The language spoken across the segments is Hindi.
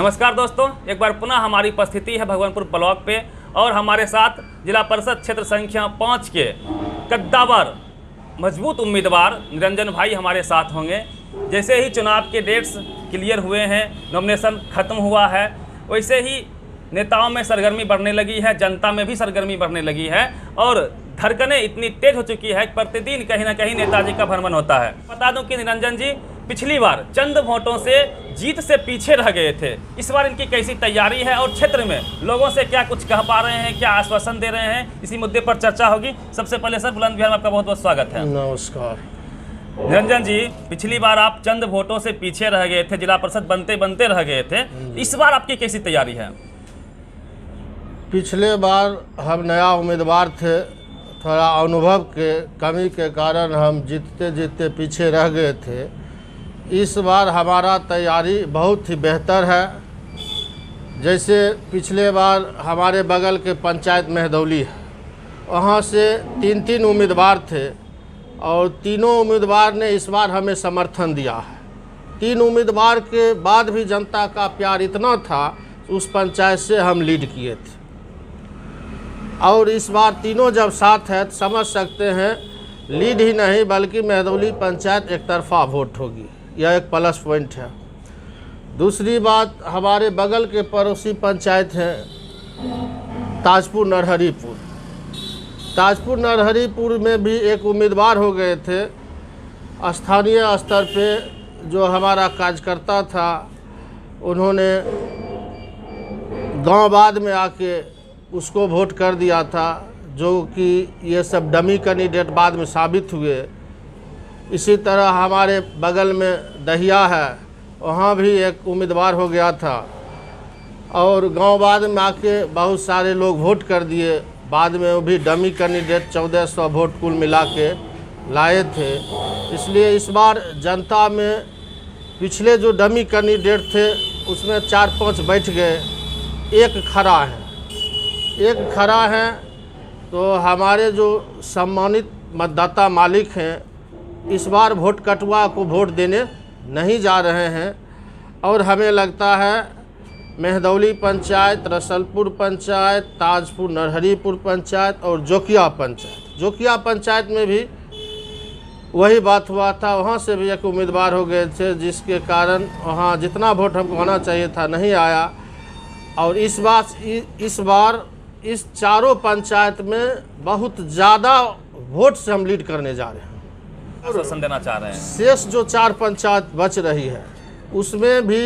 नमस्कार दोस्तों, एक बार पुनः हमारी उपस्थिति है भगवानपुर ब्लॉक पे और हमारे साथ जिला परिषद क्षेत्र संख्या 5 के कद्दावर मजबूत उम्मीदवार निरंजन भाई हमारे साथ होंगे। जैसे ही चुनाव के डेट्स क्लियर हुए हैं, नॉमिनेशन खत्म हुआ है, वैसे ही नेताओं में सरगर्मी बढ़ने लगी है, जनता में भी सरगर्मी बढ़ने लगी है और धड़कनें इतनी तेज हो चुकी है कि प्रतिदिन कहीं ना कहीं नेताजी का भ्रमण होता है। बता दूं कि निरंजन जी पिछली बार चंद वोटों से जीत से पीछे रह गए थे। इस बार इनकी कैसी तैयारी है और क्षेत्र में लोगों से क्या कुछ कह पा रहे हैं, क्या आश्वासन दे रहे हैं, इसी मुद्दे पर चर्चा होगी। सबसे पहले सर बुलंद बिहार में आपका बहुत बहुत स्वागत है। नमस्कार। निरंजन जी, पिछली बार आप चंद वोटों से पीछे रह गए थे, जिला परिषद बनते बनते रह गए थे। इस बार आपकी कैसी तैयारी है? पिछले बार हम नया उम्मीदवार थे, थोड़ा अनुभव के कमी के कारण हम जीतते जीतते पीछे रह गए थे। इस बार हमारा तैयारी बहुत ही बेहतर है। जैसे पिछले बार हमारे बगल के पंचायत मेहदौली है, वहाँ से तीन उम्मीदवार थे और तीनों उम्मीदवार ने इस बार हमें समर्थन दिया है। 3 उम्मीदवार के बाद भी जनता का प्यार इतना था, उस पंचायत से हम लीड किए थे। और इस बार तीनों जब साथ है तो समझ सकते हैं लीड ही नहीं बल्कि मेहदौली पंचायत एक तरफा वोट होगी, यह एक प्लस पॉइंट है। दूसरी बात, हमारे बगल के पड़ोसी पंचायत हैं ताजपुर नरहरीपुर। ताजपुर नरहरीपुर में भी एक उम्मीदवार हो गए थे। स्थानीय स्तर पे जो हमारा कार्यकर्ता था, उन्होंने गांव बाद में आके उसको वोट कर दिया था, जो कि ये सब डमी कैंडिडेट बाद में साबित हुए। इसी तरह हमारे बगल में दहिया है, वहाँ भी एक उम्मीदवार हो गया था और गांव बाद में आके बहुत सारे लोग वोट कर दिए। बाद में वो भी डमी कैंडिडेट 1400 वोट कुल मिला के लाए थे। इसलिए इस बार जनता में पिछले जो डमी कैंडिडेट थे उसमें 4-5 बैठ गए, एक खड़ा है। तो हमारे जो सम्मानित मतदाता मालिक हैं इस बार वोट कटुआ को वोट देने नहीं जा रहे हैं और हमें लगता है मेहदौली पंचायत, रसलपुर पंचायत, ताजपुर नरहरीपुर पंचायत और जोकिया पंचायत में भी वही बात हुआ था। वहाँ से भी एक उम्मीदवार हो गए थे, जिसके कारण वहाँ जितना वोट हमको आना चाहिए था नहीं आया। और इस बार इस चारों पंचायत में बहुत ज़्यादा वोट से हम लीड करने जा रहे हैं। आश्वासन देना चाह रहे हैं। शेष जो 4 पंचायत बच रही है उसमें भी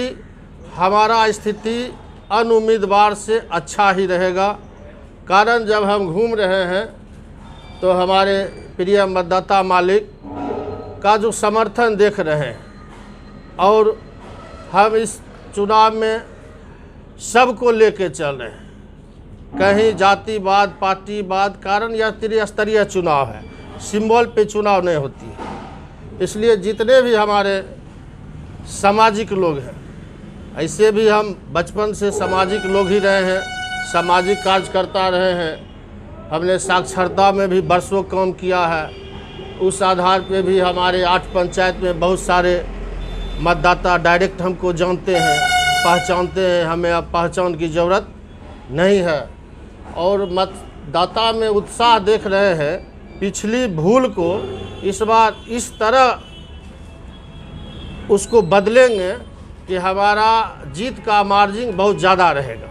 हमारा स्थिति अन्य उम्मीदवार से अच्छा ही रहेगा। कारण जब हम घूम रहे हैं तो हमारे प्रिय मतदाता मालिक का जो समर्थन देख रहे हैं और हम इस चुनाव में सबको लेके चल रहे हैं, कहीं जातिवाद पार्टीवाद। कारण यह त्रिस्तरीय चुनाव है, सिंबल पे चुनाव नहीं होती है। इसलिए जितने भी हमारे सामाजिक लोग हैं, ऐसे भी हम बचपन से सामाजिक लोग ही रहे हैं, सामाजिक कार्यकर्ता रहे हैं। हमने साक्षरता में भी वर्षों काम किया है। उस आधार पे भी हमारे 8 पंचायत में बहुत सारे मतदाता डायरेक्ट हमको जानते हैं, पहचानते हैं। हमें अब पहचान की ज़रूरत नहीं है और मतदाता में उत्साह देख रहे हैं। पिछली भूल को इस बार इस तरह उसको बदलेंगे कि हमारा जीत का मार्जिन बहुत ज़्यादा रहेगा।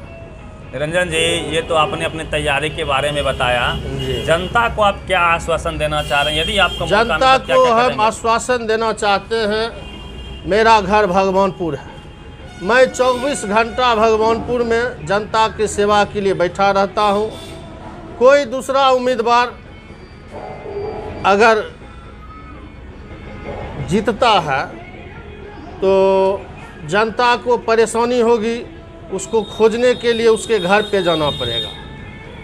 निरंजन जी, ये तो आपने अपनी तैयारी के बारे में बताया। जनता को आप क्या आश्वासन देना चाह रहे हैं? यदि आपको जनता को हम आश्वासन देना चाहते हैं, मेरा घर भगवानपुर है। मैं 24 घंटा भगवानपुर में जनता की सेवा के लिए बैठा रहता हूँ। कोई दूसरा उम्मीदवार अगर जीतता है तो जनता को परेशानी होगी, उसको खोजने के लिए उसके घर पे जाना पड़ेगा।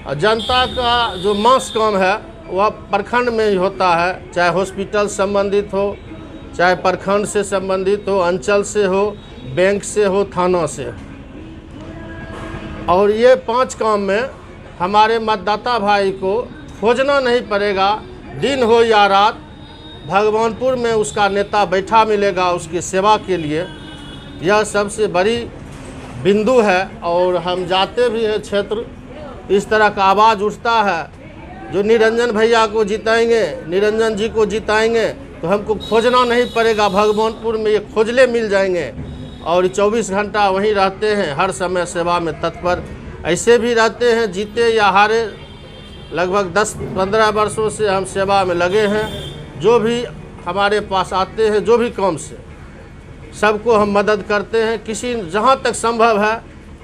और जनता का जो मास काम है वह प्रखंड में ही होता है, चाहे हॉस्पिटल संबंधित हो, चाहे प्रखंड से संबंधित हो, अंचल से हो, बैंक से हो, थाना से हो। और ये 5 काम में हमारे मतदाता भाई को खोजना नहीं पड़ेगा। दिन हो या रात भगवानपुर में उसका नेता बैठा मिलेगा उसकी सेवा के लिए। यह सबसे बड़ी बिंदु है और हम जाते भी हैं क्षेत्र, इस तरह का आवाज़ उठता है जो निरंजन भैया को जिताएंगे, निरंजन जी को जिताएंगे तो हमको खोजना नहीं पड़ेगा, भगवानपुर में ये खोजले मिल जाएंगे। और 24 घंटा वहीं रहते हैं, हर समय सेवा में तत्पर ऐसे भी रहते हैं, जीते या हारे। लगभग 10-15 वर्षों से हम सेवा में लगे हैं। जो भी हमारे पास आते हैं, जो भी काम से, सबको हम मदद करते हैं। किसी जहाँ तक संभव है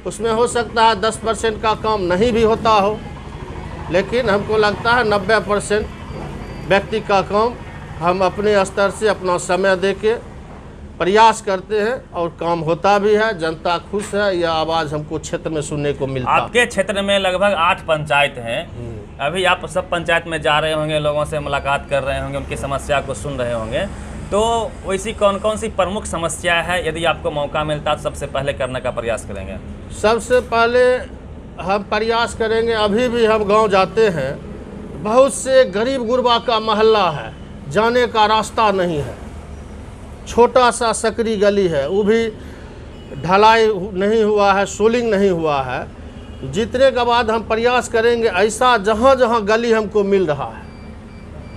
उसमें हो सकता है 10% का काम नहीं भी होता हो, लेकिन हमको लगता है 90% व्यक्ति का काम हम अपने स्तर से अपना समय देके प्रयास करते हैं और काम होता भी है। जनता खुश है, यह आवाज़ हमको क्षेत्र में सुनने को मिलता है। आपके क्षेत्र में लगभग 8 पंचायत हैं। अभी आप सब पंचायत में जा रहे होंगे, लोगों से मुलाकात कर रहे होंगे, उनकी समस्या को सुन रहे होंगे, तो वैसी कौन कौन सी प्रमुख समस्या है, यदि आपको मौका मिलता तो सबसे पहले करने का प्रयास करेंगे? सबसे पहले हम प्रयास करेंगे, अभी भी हम गांव जाते हैं, बहुत से गरीब गुरबा का मोहल्ला है, जाने का रास्ता नहीं है, छोटा सा सकरी गली है, वो भी ढलाई नहीं हुआ है, सोलिंग नहीं हुआ है। जीतने के बाद हम प्रयास करेंगे ऐसा जहाँ जहाँ गली हमको मिल रहा है,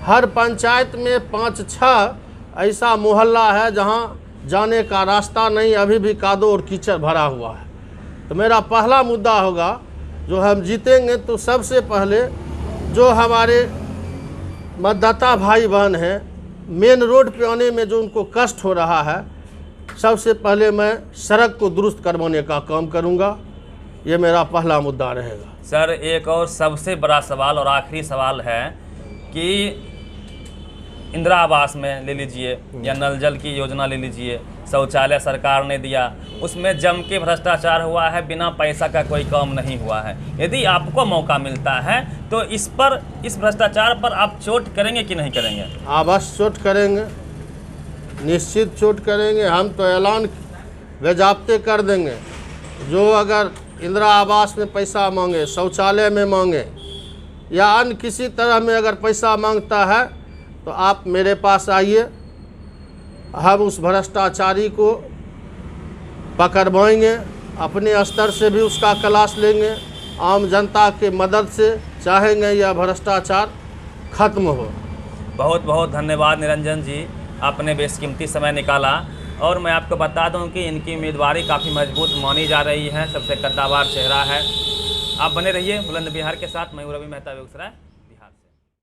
हर पंचायत में 5-6 ऐसा मोहल्ला है जहाँ जाने का रास्ता नहीं, अभी भी कादो और कीचड़ भरा हुआ है। तो मेरा पहला मुद्दा होगा, जो हम जीतेंगे तो सबसे पहले जो हमारे मतदाता भाई बहन हैं, मेन रोड पे आने में जो उनको कष्ट हो रहा है, सबसे पहले मैं सड़क को दुरुस्त करवाने का काम करूंगा। ये मेरा पहला मुद्दा रहेगा। सर, एक और सबसे बड़ा सवाल और आखिरी सवाल है कि इंदिरा आवास में ले लीजिए या नल जल की योजना ले लीजिए, शौचालय सरकार ने दिया, उसमें जम के भ्रष्टाचार हुआ है, बिना पैसा का कोई काम नहीं हुआ है। यदि आपको मौका मिलता है तो इस भ्रष्टाचार पर आप चोट करेंगे कि नहीं करेंगे? अवश्य चोट करेंगे, निश्चित चोट करेंगे। हम तो ऐलान बेजाब्ते कर देंगे, जो अगर इंदिरा आवास में पैसा मांगे, शौचालय में मांगे या अन्य किसी तरह में अगर पैसा मांगता है तो आप मेरे पास आइए, हम उस भ्रष्टाचारी को पकड़वाएंगे, अपने स्तर से भी उसका क्लास लेंगे, आम जनता के मदद से चाहेंगे यह भ्रष्टाचार खत्म हो। बहुत बहुत धन्यवाद निरंजन जी, आपने बेशकीमती समय निकाला। और मैं आपको बता दूं कि इनकी उम्मीदवारी काफ़ी मजबूत मानी जा रही है, सबसे कद्दावर चेहरा है। आप बने रहिए बुलंद बिहार के साथ। मैं रवि मेहता, बेगूसराय।